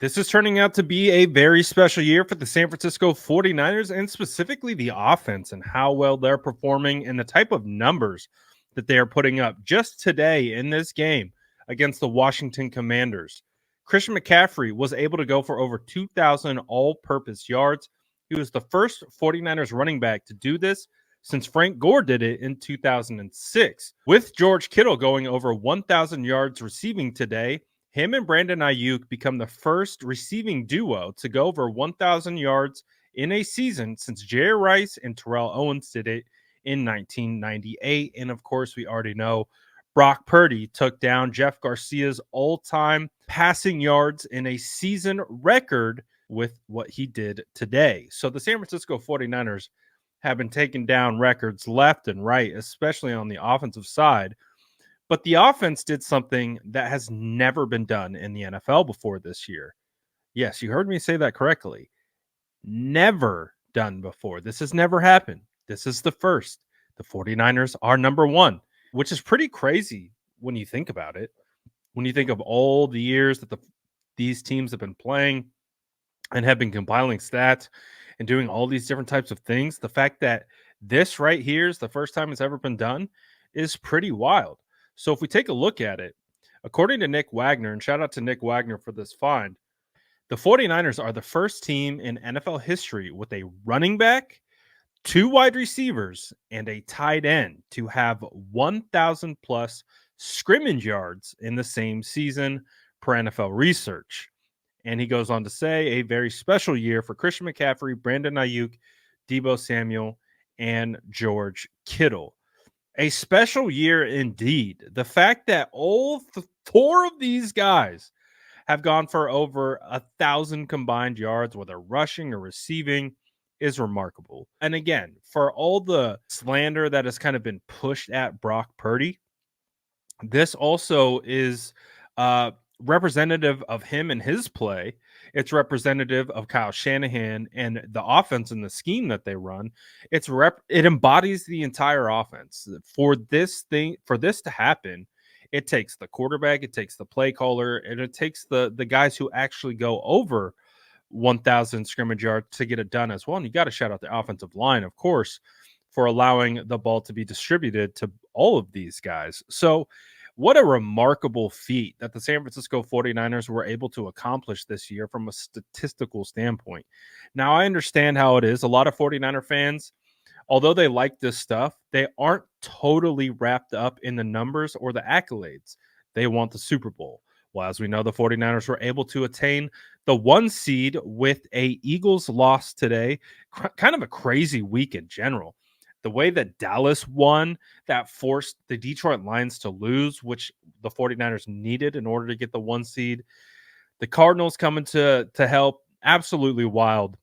This is turning out to be a very special year for the San Francisco 49ers and specifically the offense and how well they're performing and the type of numbers that they are putting up just today in this game against the Washington Commanders. Christian McCaffrey was able to go for over 2,000 all purpose yards. He was the first 49ers running back to do this since Frank Gore did it in 2006. With George Kittle going over 1,000 yards receiving today, him and Brandon Aiyuk become the first receiving duo to go over 1,000 yards in a season since Jerry Rice and Terrell Owens did it in 1998. And of course, we already know Brock Purdy took down Jeff Garcia's all-time passing yards in a season record with what he did today. So the San Francisco 49ers have been taking down records left and right, especially on the offensive side. But the offense did something that has never been done in the NFL before this year. Yes, you heard me say that correctly. Never done before. This has never happened. This is the first. The 49ers are number one, which is pretty crazy when you think about it. When you think of all the years that these teams have been playing and have been compiling stats and doing all these different types of things, the fact that this right here is the first time it's ever been done is pretty wild. So if we take a look at it, according to Nick Wagner, and shout out to Nick Wagner for this find, the 49ers are the first team in NFL history with a running back, two wide receivers, and a tight end to have 1,000 plus scrimmage yards in the same season per NFL research. And he goes on to say a very special year for Christian McCaffrey, Brandon Aiyuk, Deebo Samuel, and George Kittle. A special year indeed. The fact that all four of these guys have gone for over 1,000 combined yards, whether rushing or receiving, is remarkable. And again, for all the slander that has kind of been pushed at Brock Purdy, this also is representative of him and his play. It's representative of Kyle Shanahan and the offense and the scheme that they run. It embodies the entire offense. For this to happen, it takes the quarterback, it takes the play caller, and it takes the guys who actually go over 1,000 scrimmage yards to get it done as well. And you got to shout out the offensive line, of course, for allowing the ball to be distributed to all of these guys. So what a remarkable feat that the San Francisco 49ers were able to accomplish this year from a statistical standpoint. Now, I understand how it is. A lot of 49er fans, although they like this stuff, they aren't totally wrapped up in the numbers or the accolades. They want the Super Bowl. Well, as we know, the 49ers were able to attain the 1 seed with a Eagles loss today. Kind of a crazy week in general. The way that Dallas won, that forced the Detroit Lions to lose, which the 49ers needed in order to get the 1 seed. The Cardinals coming to help. Absolutely wild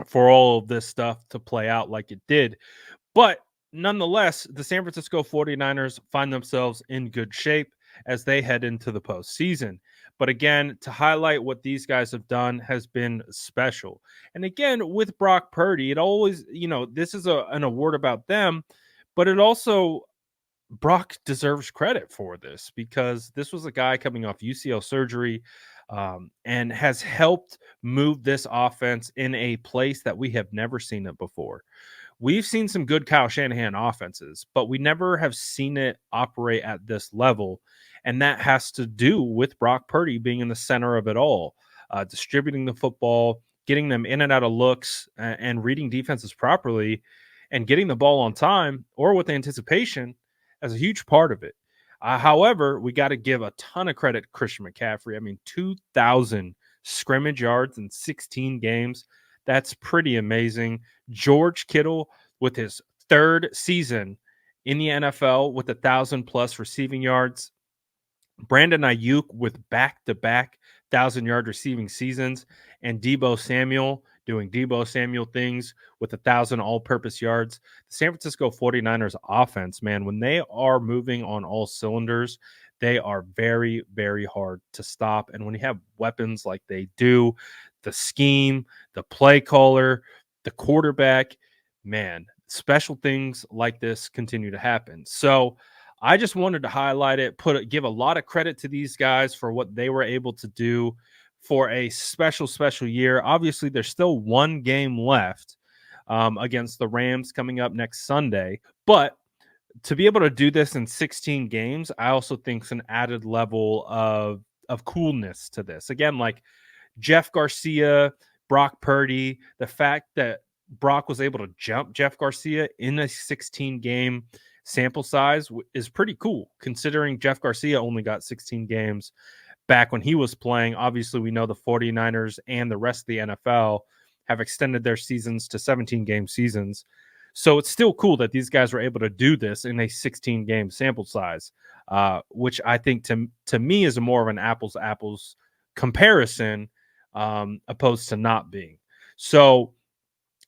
for all of this stuff to play out like it did. But nonetheless, the San Francisco 49ers find themselves in good shape as they head into the postseason. But again, to highlight what these guys have done has been special. And again, with Brock Purdy, it always, this is an award about them, but it also, Brock deserves credit for this because this was a guy coming off UCL surgery and has helped move this offense in a place that we have never seen it before. We've seen some good Kyle Shanahan offenses, but we never have seen it operate at this level. And that has to do with Brock Purdy being in the center of it all, distributing the football, getting them in and out of looks, and reading defenses properly, and getting the ball on time or with anticipation as a huge part of it. However, we got to give a ton of credit to Christian McCaffrey. I mean, 2,000 scrimmage yards in 16 games. That's pretty amazing. George Kittle with his third season in the NFL with 1,000 plus receiving yards. Brandon Aiyuk with back-to-back 1,000-yard receiving seasons, and Deebo Samuel doing Deebo Samuel things with 1,000 all-purpose yards. The San Francisco 49ers offense, man, when they are moving on all cylinders, they are very, very hard to stop. And when you have weapons like they do, the scheme, the play caller, the quarterback, man, special things like this continue to happen. So I just wanted to highlight it, give a lot of credit to these guys for what they were able to do for a special year. Obviously, there's still one game left against the Rams coming up next Sunday, but to be able to do this in 16 games, I also think is an added level of coolness to this. Again, like Jeff Garcia, Brock Purdy, the fact that Brock was able to jump Jeff Garcia in a 16 game sample size is pretty cool, considering Jeff Garcia only got 16 games back when he was playing. Obviously, we know the 49ers and the rest of the NFL have extended their seasons to 17 game seasons. So it's still cool that these guys were able to do this in a 16 game sample size, which I think to me is a more of an apples to apples comparison, opposed to not being. So,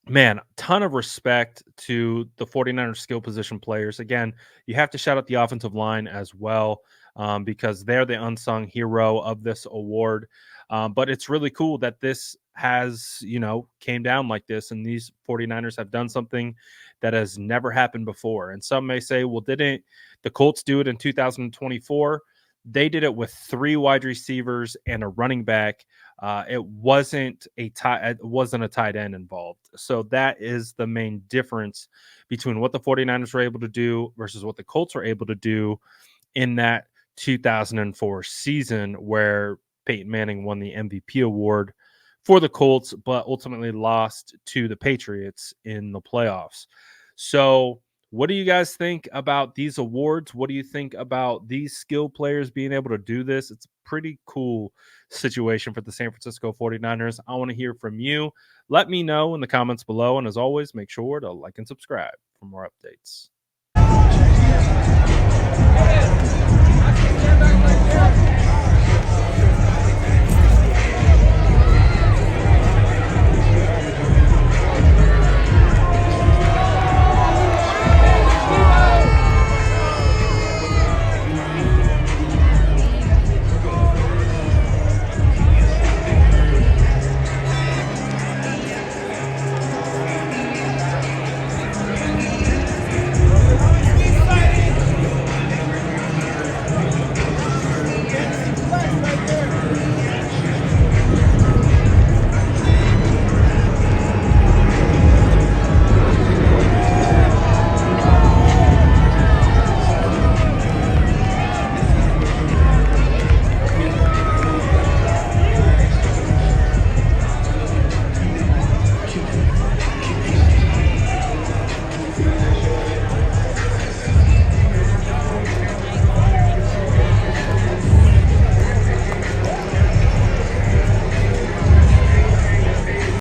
man, ton of respect to the 49ers skill position players. Again, you have to shout out the offensive line as well, because they're the unsung hero of this award. But it's really cool that this has, came down like this, and these 49ers have done something that has never happened before. And some may say, well, didn't the Colts do it in 2024? They did it with 3 wide receivers and a running back. It wasn't a tight end involved. So that is the main difference between what the 49ers were able to do versus what the Colts were able to do in that 2004 season, where Peyton Manning won the MVP award for the Colts, but ultimately lost to the Patriots in the playoffs. So what do you guys think about these awards? What do you think about these skill players being able to do this? It's a pretty cool situation for the San Francisco 49ers. I want to hear from you. Let me know in the comments below. And as always, make sure to like and subscribe for more updates.